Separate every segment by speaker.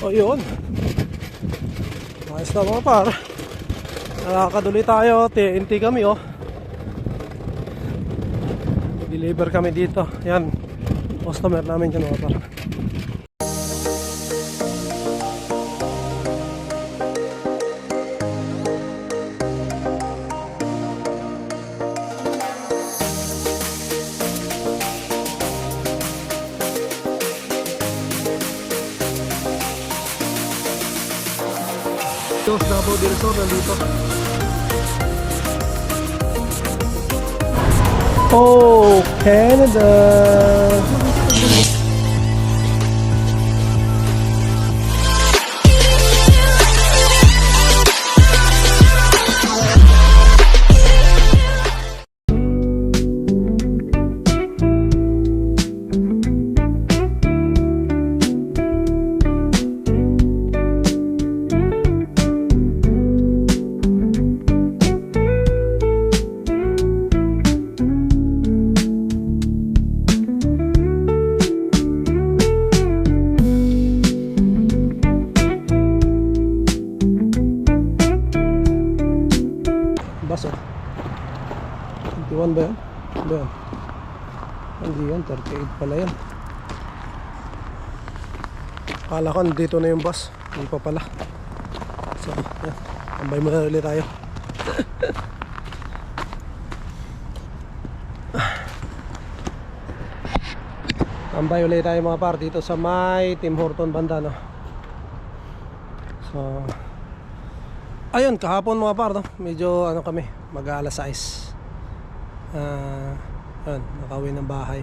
Speaker 1: So yun, ayos na mga par. Nakakaduli tayo, TNT kami oh. Deliver kami dito. Yan, customer namin dyan mga par. Davao del Sur nandito. Oh, Canada. Baso 21 ba yan? Ba yan? Hindi yan, 38 pala yan. Akala ko dito na yung bus, hindi pa pala. So yan, tambay muna ulit tayo. Tambay ulit tayo mga par dito sa may Tim Horton banda no? So ayun, kahapon mga par, no? Medyo ano kami, mag-alas 6. Ayun, nakauwi ng bahay.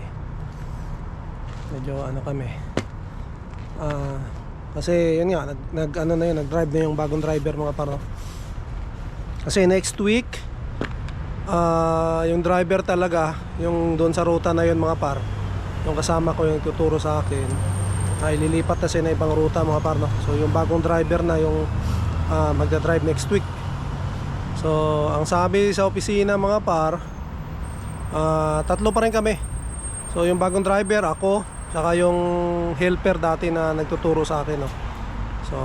Speaker 1: Medyo ano kami. Kasi yun nga, nag-drive na yung bagong driver mga par, no? Kasi next week, yung driver talaga, yung doon sa ruta na yun mga par, yung kasama ko yung tuturo sa akin, ay lilipat na siya na ibang ruta mga par, no? So yung bagong driver na yung magda-drive next week. So ang sabi sa opisina mga par, tatlo pa rin kami. So yung bagong driver, ako, saka yung helper dati na nagtuturo sa akin no? So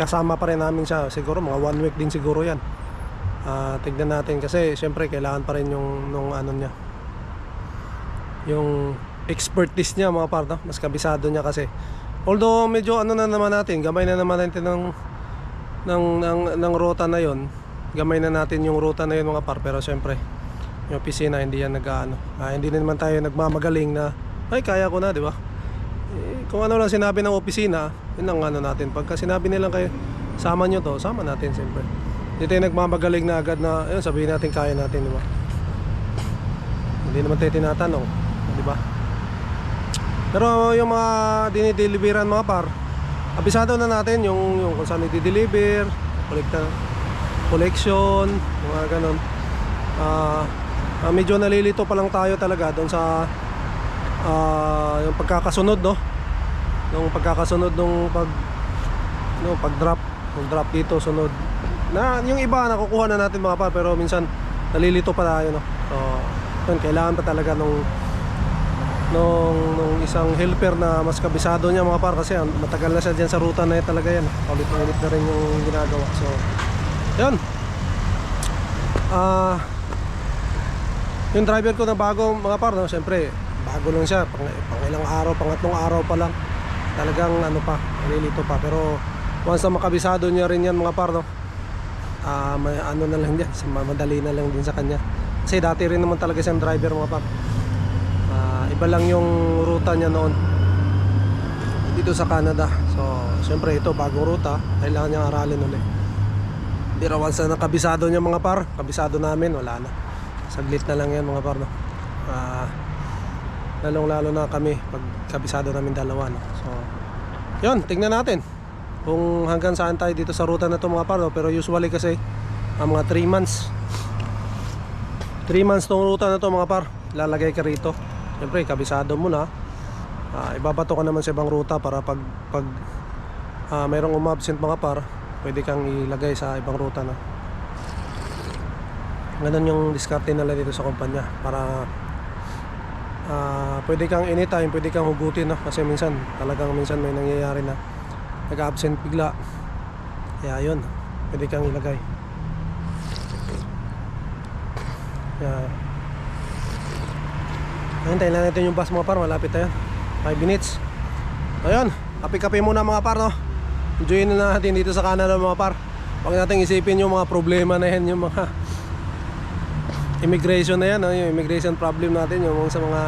Speaker 1: kasama pa rin namin siya. Siguro mga 1 week din siguro yan. Tignan natin kasi syempre kailangan pa rin yung ano niya, yung expertise niya mga par, no? Mas kabisado niya kasi. Although medyo ano na naman natin, gamay na naman natin ng ruta na yon. Gamay na natin yung ruta na yon mga par. Pero syempre yung opisina hindi yan hindi naman tayo nagmamagaling na ay kaya ko na, di ba? Kung ano lang sinabi ng opisina, yun ang ano natin. Pagka sinabi nilang kayo sama nyo to, sama natin syempre. Hindi tayo nagmamagaling na agad na yun, sabihin natin kaya natin, di ba? Hindi naman tayo tinatanong, di ba? Pero yung mga dinideliveran mga par, abisado na natin yung kung saan i-deliver, collection, mga ganon. Medyo nalilito pa lang tayo talaga doon sa yung pagkakasunod, no? Yung pagkakasunod nung pag-drop, yung drop dito sunod. Na yung iba nakukuha na natin mga par, pero minsan nalilito pa tayo, no? So, yun, kailangan pa talaga nung isang helper na mas kabisado niya mga par, kasi matagal na siya dyan sa ruta na yun talaga yan. Ulit-ulit na rin yung ginagawa. So yun, yung driver ko na bago mga par, no? Siyempre bago lang siya, pang ilang araw, pangatlong araw pa lang. Talagang ano pa, nalilito pa. Pero once na makabisado niya rin yan mga par, no? May ano na lang dyan, madali na lang din sa kanya. Kasi dati rin naman talaga siyang driver mga par. Iba lang yung ruta niya noon dito sa Canada. So syempre ito bagong ruta, kailangan niyang aralin ulit. Pero once na nakabisado niya mga par, kabisado namin, wala na, saglit na lang yan mga par, no? Lalong lalo na kami pag kabisado namin dalawa, no? So yun, tingnan natin kung hanggang saan tayo dito sa ruta na to mga par, no? Pero usually kasi mga 3 months tong ruta na to mga par, lalagay ka rito. Siyempre kabisado mo na, ibabato ka naman sa ibang ruta para pag mayroong umabsent mga par, pwede kang ilagay sa ibang ruta na. Ganun yung diskarte nila dito sa kumpanya, para pwede kang anytime, pwede kang hugutin, no? Kasi minsan may nangyayari na nag-absent bigla. Kaya yun, pwede kang ilagay. Kaya hintayin lang natin yung bus mga par, malapit na yan, 5 minutes. Ayun, kape-kape muna mga par, no? Enjoyin na natin dito sa Canada mga par. Huwag natin isipin yung mga problema na yan, yung mga immigration na yan, no? Yung immigration problem natin, yung sa mga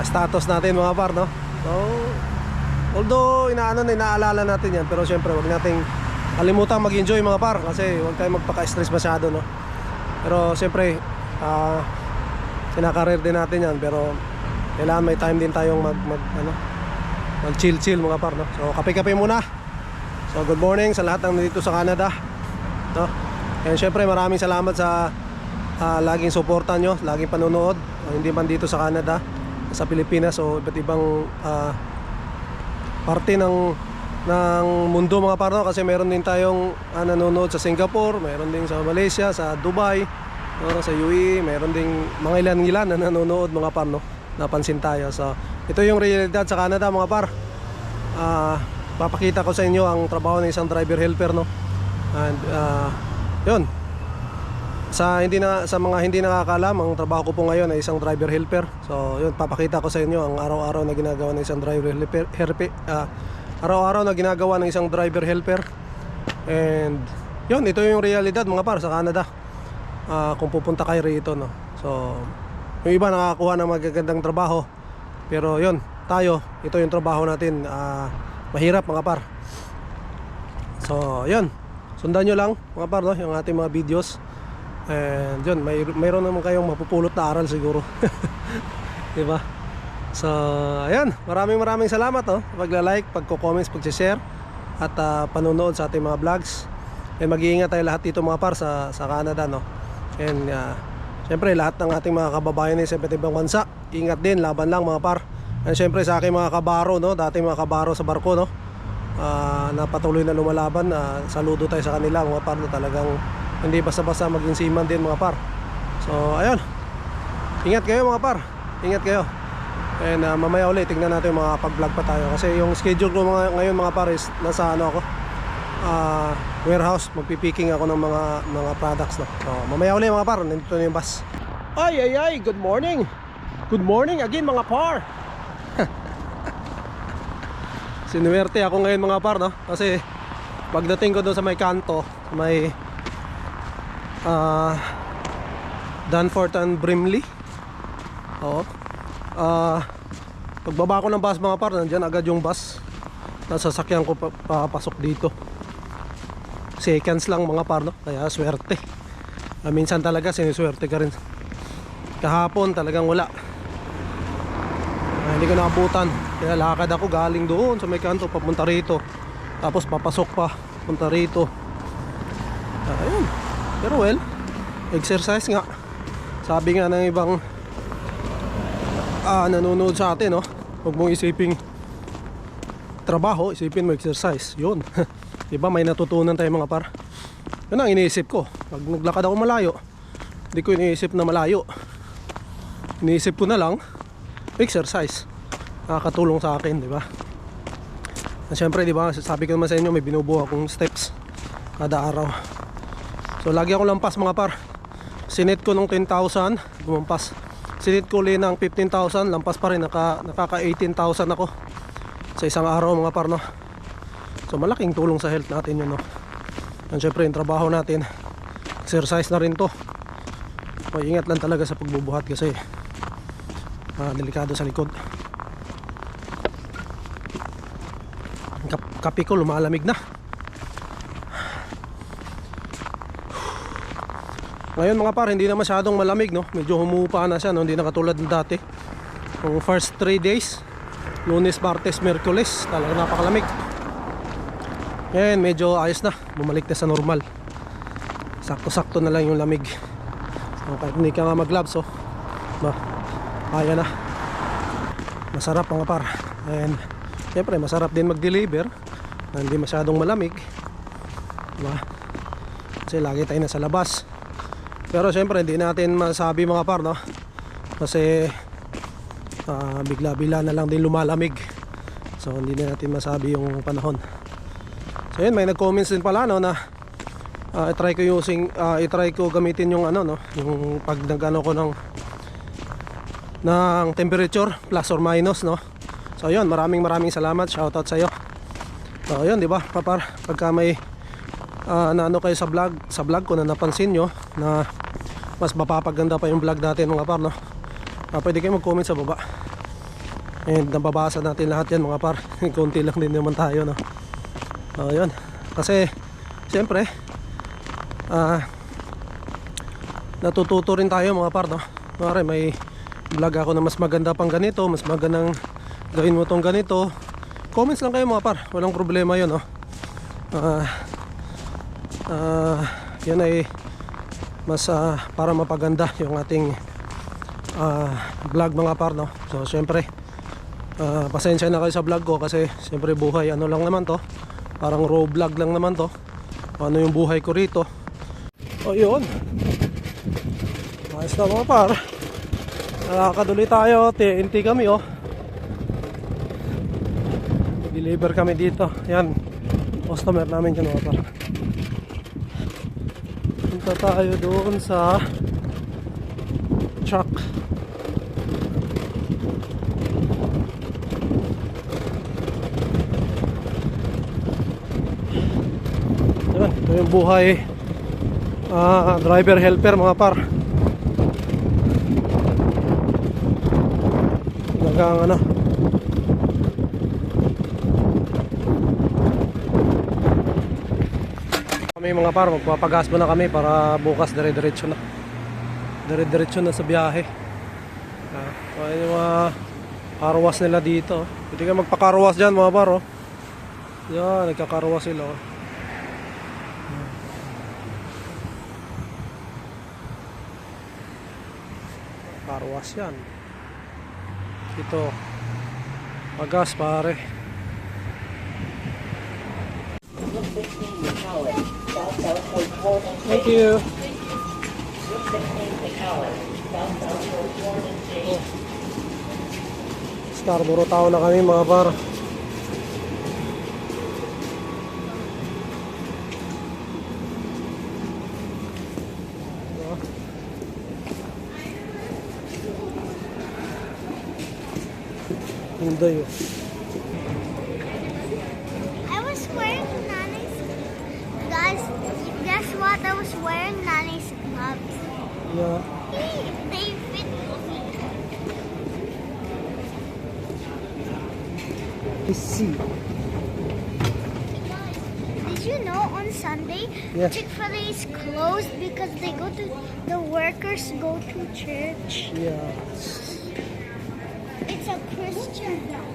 Speaker 1: status natin mga par, no? So, although inaalala natin yan, pero syempre huwag nating kalimutan mag-enjoy mga par, kasi huwag tayong magpaka-stress masyado, no? Pero syempre sinakarir din natin yan, pero kailangan may time din tayong mag chill mga par, no? So kape-kape muna. So good morning sa lahat ng dito sa Canada, no? And syempre maraming salamat sa laging suporta nyo, laging panonood, hindi man dito sa Canada, sa Pilipinas o iba't ibang parte ng mundo mga par, no? Kasi meron din tayong nanonood sa Singapore, meron din sa Malaysia, sa Dubai, no? Sa UAE, meron ding mga ilan na nanonood mga par, no? Napansin tayo. So ito yung realidad sa Canada mga par. Papakita ko sa inyo ang trabaho ng isang driver helper, no? And yun, sa mga hindi nakakaalam, ang trabaho ko po ngayon ay isang driver helper. So yun, papakita ko sa inyo ang araw-araw na ginagawa ng isang driver helper, araw-araw na ginagawa ng isang driver helper. And yun, ito yung realidad mga par sa Canada. Kung pupunta kayo rito, no? So yung iba nakakakuha ng magagandang trabaho, pero yun, tayo, ito yung trabaho natin, mahirap mga par. So yun, sundan nyo lang mga par, no? Yung ating mga videos. And yun, mayroon naman kayong mapupulot na aral siguro. Diba? So ayan, maraming salamat, no? Pagla-like, pagko-comments, pag-share at panonood sa ating mga vlogs. And mag-iingat tayo lahat dito mga par sa Canada, no? And syempre lahat ng ating mga kababayan sa iba't ibang bansa, ingat din, laban lang mga par. And syempre sa aking mga kabaro, no? Dating mga kabaro sa barko, no? Na patuloy na lumalaban, saludo tayo sa kanila mga par, no? Talagang hindi basta-basta maging seaman din mga par. So ayun, ingat kayo mga par, ingat kayo. And mamaya ulit tingnan natin mga pag-vlog pa tayo, kasi yung schedule ko ngayon mga par is nasa warehouse, magpipicking ako ng mga products, no? So mamaya ulit mga par, nandito na yung bus. Ay, good morning again mga par. Sinuwerte ako ngayon mga par, no? Kasi pagdating ko doon sa may kanto, may Danforth and Brimley. Oo. Pagbaba ko ng bus mga par, nandyan agad yung bus. Nasasakyan ko papasok dito. Seconds lang mga par, no? Kaya swerte. Minsan talaga siniswerte ka rin. Kahapon talagang wala. Hindi ko naabutan. Kaya lakad ako galing doon sa may kanto papunta rito. Tapos papasok pa punta rito. Ayun. Pero well, exercise nga. Sabi nga ng ibang nanonood sa atin, no? Huwag mong isiping trabaho, isipin mo exercise. Yun. Diba may natutunan tayo mga par. Yun ang iniisip ko. Pag naglakad ako malayo, hindi ko iniisip na malayo. Iniisip ko na lang exercise. Nakakatulong sa akin, diba? At syempre, diba, sabi ko naman sa inyo, may binubuo akong steps kada araw. So lagi ako lampas mga par. Sinit ko nung 10,000, lumampas. Sinit ko ulit ng 15,000, lampas pa rin, nakaka 18,000 ako sa isang araw mga par, no? So malaking tulong sa health natin yun, no? And syempre yung trabaho natin, exercise na rin to. Ingat lang talaga sa pagbubuhat kasi delikado sa likod. Kape ko lumalamig na. Ngayon mga par, hindi na masyadong malamig, no? Medyo humupa na siya, no? Hindi na katulad ng dati. Yung first 3 days, Lunes, Martes, Miyerkules, talagang napakalamig. Ngayon medyo ayos na, bumalik na sa normal. Sakto-sakto na lang yung lamig. So, kahit hindi ka nga mag-gloves, oh, kaya na. Masarap mga par. And siyempre masarap din mag-deliver na hindi masyadong malamig, diba? Kasi lagi tayo nasa labas. Pero siyempre hindi natin masabi mga par, no? Kasi bigla-bigla na lang din lumalamig So hindi na natin masabi yung panahon. So yun, may nag-comments din pala no na i-try ko gamitin yung ano no, yung pag nag-ano ko ng temperature plus or minus no. So yun, maraming salamat, shoutout sa iyo. So yun, di ba, papar, pagka may naano kayo sa vlog ko na napansin nyo na mas mapapaganda pa yung vlog natin mga par no, pwede kayo mag-comment sa baba and nababasa natin lahat yan mga par. Konti lang din naman tayo no. So yun, kasi siyempre natututo rin tayo mga par no. Mare, may vlog ako na mas maganda pang ganito, mas magandang gawin mo tong ganito, comments lang kayo mga par, walang problema yun no. Yan ay mas para mapaganda yung ating vlog mga par no. So syempre pasensya na kayo sa vlog ko kasi syempre buhay ano lang naman to, parang raw vlog lang naman to, ano yung buhay ko rito. O yun, ayos na mga par, nakakaduloy tayo, TNT kami oh. Deliver kami dito. Yan, customer namin dyan mga par. Punta tayo doon sa truck. Yan, ito yung buhay driver helper mga par. Talagang ano, kami mga par, magpapagas muna kami para bukas dire-diretso na sa biyahe. So yung mga carwash nila dito, pwede kayo magpa-carwash dyan mga par oh. Yan, nagka-carwash sila oh. Carwash yan ito, pagas pare. Thank you. Oh. Scarborough Town na kami mga par. Hinday oh.
Speaker 2: I was wearing Nana's, guys, guess what? I was wearing Nana's gloves.
Speaker 1: Yeah.
Speaker 2: They fit me.
Speaker 1: I see.
Speaker 2: Did you know on Sunday,
Speaker 1: Yes.
Speaker 2: Chick-fil-A is closed because the workers go to church?
Speaker 1: Yeah.
Speaker 2: It's a Christian vlog.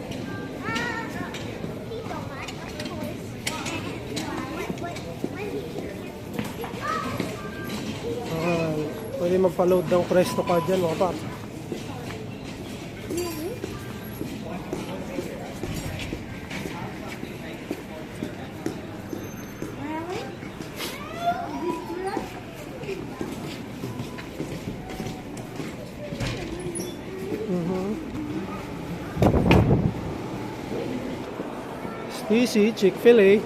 Speaker 1: Pwede magpa-load ng Presto card dyan mga par. Stacy, Chick-fil-A.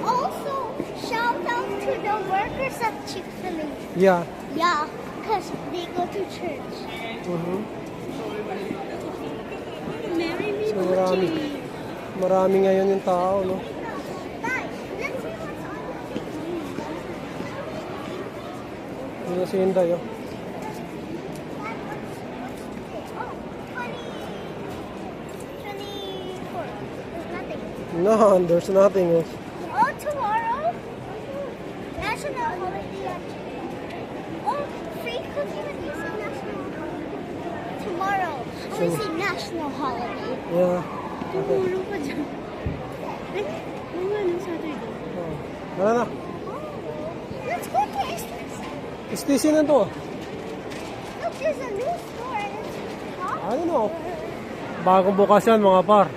Speaker 2: Also, shout out to the workers at Chick-fil-A.
Speaker 1: Yeah.
Speaker 2: Yeah, because they go to church. Marry me,
Speaker 1: So, marami ngayon yung tao, no?
Speaker 2: Guys, let's see what's on.
Speaker 1: Yun na si Hinday, oh.
Speaker 2: Oh, 24. There's nothing.
Speaker 1: No, there's nothing. Oh.
Speaker 2: Oh, tomorrow? National holiday. Oh, free cookie with you say national holiday. Tomorrow. I want to say national holiday.
Speaker 1: Yeah. Okay.
Speaker 2: Tomorrow pa dyan. Eh, ano Saturday?
Speaker 1: Oh. Tara na.
Speaker 2: Let's go to Estes.
Speaker 1: Stacy na to.
Speaker 2: Look, there's a new store and it's top.
Speaker 1: I don't know. Bagong bukas yan mga par.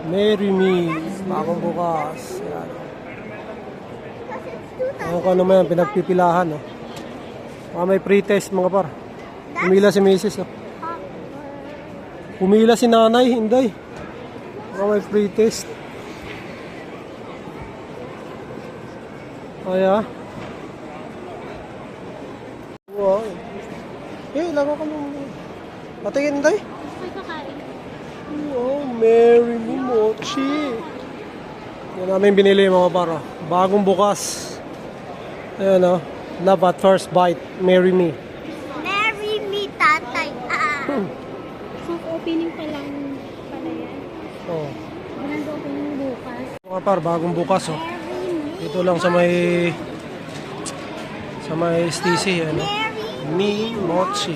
Speaker 1: Marry me. Bagong bukas. Yan.
Speaker 2: Because it's 2000.
Speaker 1: Ano ko naman yan, pinagpipilahan. Oh. May pre-test mga par. Umila si Macy's. Oh. Pumila si nanay, Inday. Baka may free test. Kaya? Wow. Laro ka muna. Patingin, Inday.
Speaker 2: May kakain.
Speaker 1: Wow, Mary Me Mochi. Yan namin binili mga para. Bagong bukas. Ayan o. Love at first bite. Marry me.
Speaker 2: Marry me, tatay.
Speaker 3: So, opening pa lang pala yan.
Speaker 1: Oh.
Speaker 3: Grand opening bukas.
Speaker 1: Mga par, bagong bukas oh.
Speaker 2: Marry me.
Speaker 1: Dito lang sa may STC. Ano? Me Mochi.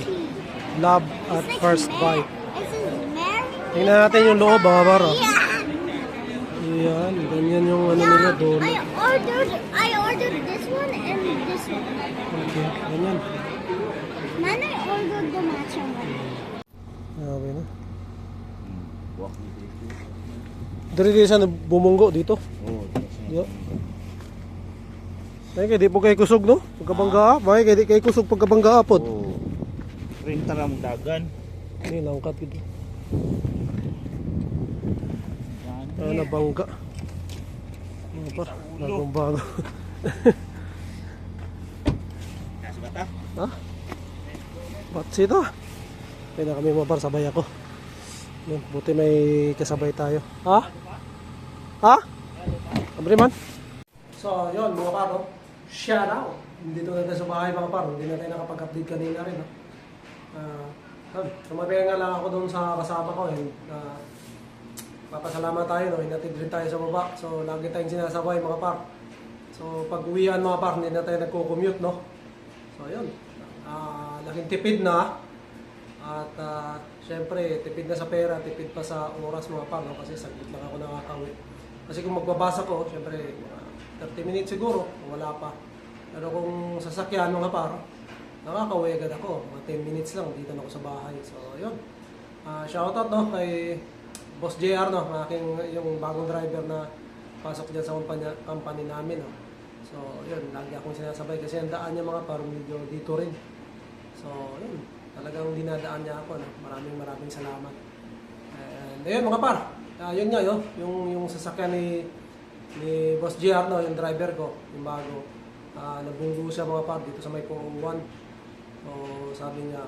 Speaker 1: Love at first bite.
Speaker 2: This is Mary.
Speaker 1: Tingnan natin yung loob mga par. Oh.
Speaker 2: Yeah.
Speaker 1: Ayan, ganyan yung ano nila doon.
Speaker 2: I ordered this one and this one.
Speaker 1: Okay, ganyan.
Speaker 2: Then I ordered the matching one.
Speaker 1: Okay na. Dari di sana bumunggo dito. Yo. Ay kay di po kay kusog no? Pagkabangga, may kay di kay kusog pagkabangga pod.
Speaker 4: Oh. Rinta ra mong dagan.
Speaker 1: Ni langkat gid.
Speaker 4: Yan.
Speaker 1: Nabangga. Ano pa? Bagong bago.
Speaker 4: Nasa bata.
Speaker 1: Ha? Ba't sito? Kaya na kami mabar, sabay ako. Yun, buti may kasabay tayo. Ha? Ha? Abre man? So, yun mga paro. Shout out! Dito na tayo sa bahay mga paro. Hindi na tayo nakapag-update kanina rin. Sumabay nga lang ako doon sa kasama ko. Papasalamat tayo, no? Inatid rin tayo sa baba. So, lagi tayong sinasabay mga par. So, pag uwian mga par, hindi na tayo nagko-commute, no? So, yun. Laking tipid na. At, syempre, tipid na sa pera, tipid pa sa oras mga par, no? Kasi saglit lang ako nakakauwi. Kasi kung magbabasa ko, syempre, 30 minutes siguro, wala pa. Pero kung sasakyan mga par, nakakauwi agad ako. Mga 10 minutes lang, dito na ako sa bahay. So, yun. Shoutout, no? Kay Boss JR, no, yung bagong driver na pasok dyan sa company namin, no. So, yun, lagi akong sinasabay kasi ang daan niya mga parang medyo dito rin. So, yun, talagang dinadaan niya ako, no. Maraming salamat. And ayun mga par, yun nga, yung sasakyan ni Boss JR, no, yung driver ko, yung bago. Nabunggo siya mga par dito sa may 401. So, sabi niya,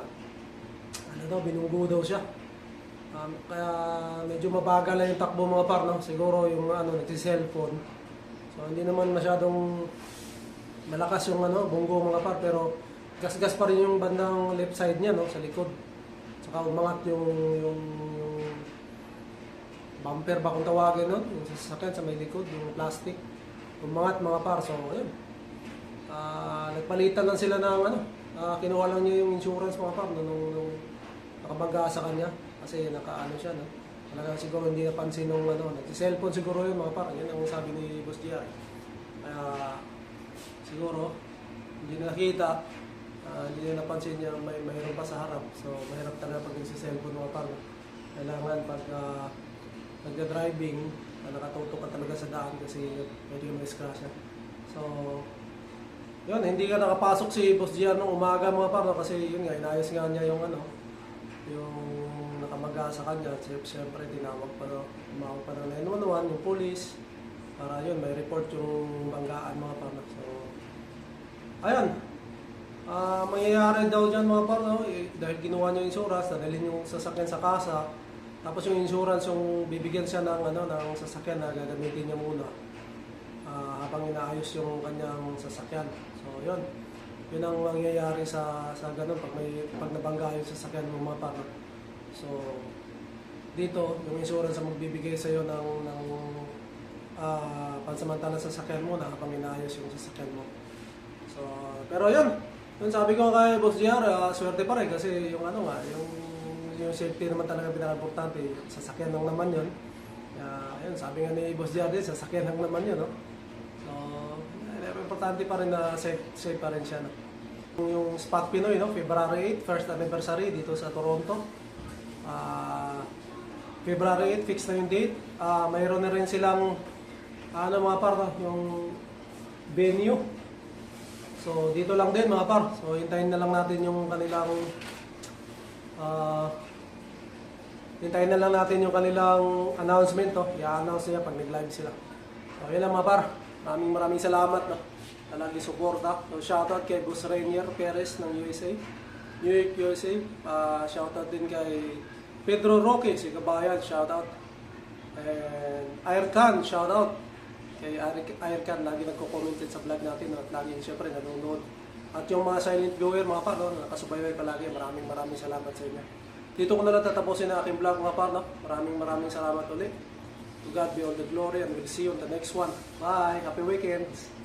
Speaker 1: binunggo daw siya. Kaya medyo mabagal lang yung takbo mga par, no? Siguro yung nagsi-cellphone. So hindi naman masyadong malakas yung bunggo mga par, pero gas-gas pa rin yung bandang left side niya, no, sa likod. Saka umangat yung bumper ba kung tawagin, no? Yung sasakyan sa may likod, yung plastic. Umangat mga par, so ayun. Nagpalitan lang sila ng kinuha lang niya yung insurance mga par nung nakabangga sa kanya. Kasi nakaano siya, no? Talagang siguro hindi napansin nung nagsi-cellphone siguro yun mga par. Yan ang sabi ni Boss JR. Kaya siguro hindi na nakita, hindi na napansin niya mayroon pa sa harap. So mahirap talaga pag nagsi-cellphone mga par. Kailangan pag nagda-driving, nakatutok ka talaga sa daan kasi pwede ka ma-scratch. So yun, hindi ka nakapasok si Boss JR nung umaga mga par, no? Kasi yun nga, inayos nga niya yung yung nakamaga sa kanya. Siyempre tinawag pa ng 911 yung police para yun may report yung banggaan mga par. So ayun, mangyayari daw dyan mga par, no? Dahil ginawa niya yung insurance, dadalhin yung sasakyan sa kasa, tapos yung insurance yung bibigyan siya ng ng sasakyan na gagamitin niya muna habang inaayos yung kanyang sasakyan. So yun ang mangyayari sa ganun pag nabangga yung sasakyan ng mga par. So dito yung insurance ang magbibigay sa iyo ng pansamantala sa sasakyan mo na habang inaayos yung sasakyan mo. So pero yun sabi ko kay Boss JR, swerte pa rin kasi yung yung safety naman talaga pinaka-importante. Sasakyan lang naman yun. Ayun, sabi nga ni Boss JR din, sasakyan lang naman yun, no? So importante pa rin na safe pa rin siya, no? Yung Spot Pinoy, no? February 8, first anniversary dito sa Toronto. February 8, fix na yung date. Mayroon na rin silang mga par, yung venue. So dito lang din mga par. So hintayin na lang natin yung kanilang hintayin na lang natin yung kanilang announcement, no? I-announce nila pag nag-live sila. So, yun lang mga par. Maraming salamat, no? Talagang suporta. So, shoutout kay Boss Rainier Perez ng USA. New York, USA. Shoutout din kay Pedro Roque, si Kabayan. Shoutout. And Aircan, shoutout. Kay Aircan, lagi nagko-commented sa vlog natin, no? At lagi siyempre nanonood. At yung mga silent viewer, mga par, no? Nakasubaybay palagi. Maraming salamat sa inyo. Dito ko na lang tatapusin ang aking vlog, mga par, no? Maraming salamat ulit. To God be all the glory and we'll see you on the next one. Bye! Happy weekends!